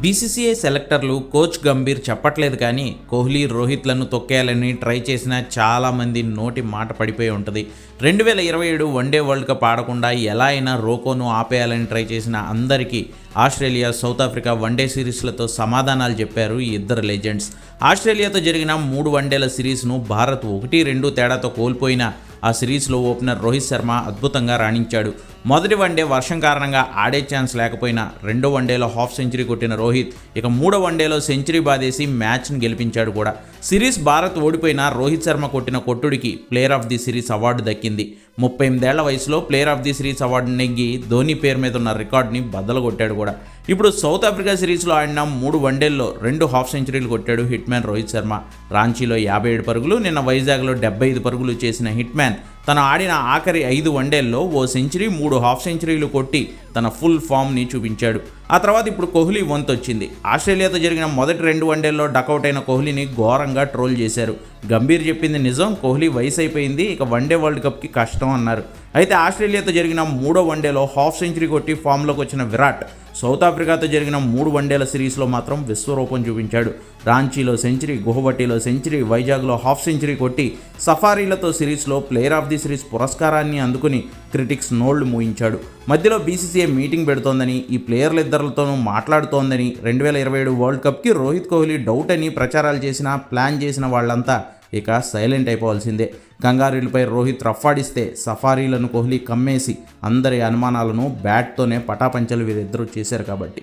BCCI సెలెక్టర్లు coach Gambhir చెప్పట్లేదు కానీ Kohli రోహిత్లను తొక్కేయాలని try చేసిన చాలామంది నోటి మాట పడిపోయి ఉంటుంది. 2027 వన్డే వరల్డ్ కప్ ఆడకుండా ఎలా అయినా రోకోను ఆపేయాలని ట్రై చేసిన అందరికీ ఆస్ట్రేలియా, సౌత్ ఆఫ్రికా వన్డే సిరీస్లతో సమాధానాలు చెప్పారు ఈ ఇద్దరు లెజెండ్స్. ఆస్ట్రేలియాతో జరిగిన 3 వన్డేల సిరీస్ను భారత్ 1-2 తేడాతో కోల్పోయిన ఆ సిరీస్లో ఓపెనర్ రోహిత్ శర్మ అద్భుతంగా రాణించాడు. మొదటి వన్డే వర్షం కారణంగా ఆడే ఛాన్స్ లేకపోయినా రెండో వన్డేలో హాఫ్ సెంచరీ కొట్టిన రోహిత్ ఇక మూడో వన్డేలో సెంచరీ బాదేసి మ్యాచ్ను గెలిపించాడు కూడా. సిరీస్ భారత్ ఓడిపోయినా రోహిత్ శర్మ కొట్టిన కొట్టుడికి player of the series award దక్కింది. 38 ఏళ్ల వయసులో player of the series award నెగ్గి ధోని పేరు మీద ఉన్న రికార్డుని బద్దలు కొట్టాడు కూడా. ఇప్పుడు సౌత్ ఆఫ్రికా సిరీస్లో ఆడిన 3 వన్డేల్లో 2 హాఫ్ సెంచరీలు కొట్టాడు హిట్ మ్యాన్ రోహిత్ శర్మ. రాంచీలో 57 పరుగులు, నిన్న వైజాగ్లో 75 పరుగులు చేసిన హిట్ మ్యాన్ తను ఆడిన ఆఖరి 5 వన్డేల్లో ఓ సెంచరీ, 3 హాఫ్ సెంచరీలు కొట్టి తన ఫుల్ ఫామ్ని చూపించాడు. ఆ తర్వాత ఇప్పుడు కోహ్లీ వంతు వచ్చింది. ఆస్ట్రేలియాతో జరిగిన మొదటి 2 వన్డేల్లో డకౌట్ అయిన కోహ్లీని ఘోరంగా ట్రోల్ చేశారు. గంభీర్ చెప్పింది నిజం, కోహ్లీ వయసు అయిపోయింది, ఇక వన్డే వరల్డ్ కప్కి కష్టం అన్నారు. అయితే ఆస్ట్రేలియాతో జరిగిన 3వ వన్డేలో హాఫ్ సెంచరీ కొట్టి ఫామ్లోకి వచ్చిన విరాట్ సౌత్ ఆఫ్రికాతో జరిగిన 3 వన్డేల సిరీస్లో మాత్రం విశ్వరూపం చూపించాడు. రాంచీలో సెంచరీ, గుహవటిలో సెంచరీ, వైజాగ్లో హాఫ్ సెంచరీ కొట్టి సఫారీలతో సిరీస్లో ప్లేయర్ ఆఫ్ ది సిరీస్ పురస్కారాన్ని అందుకుని క్రిటిక్స్ నోళ్లు మూయించాడు. మధ్యలో బీసీసీఐ మీటింగ్ పెడుతోందని, ఈ ప్లేయర్లిద్దరితోనూ మాట్లాడుతోందని, 2027 వరల్డ్ కప్కి రోహిత్ కోహ్లీ డౌట్ అని ప్రచారాలు చేసిన, ప్లాన్ చేసిన వాళ్ళంతా ఇక సైలెంట్ అయిపోవాల్సిందే. కంగారీలపై రోహిత్ రఫ్ఫాడిస్తే సఫారీలను కోహ్లీ కమ్మేసి అందరి అనుమానాలను బ్యాట్తోనే పటాపంచలు వీరిద్దరూ చేశారు కాబట్టి.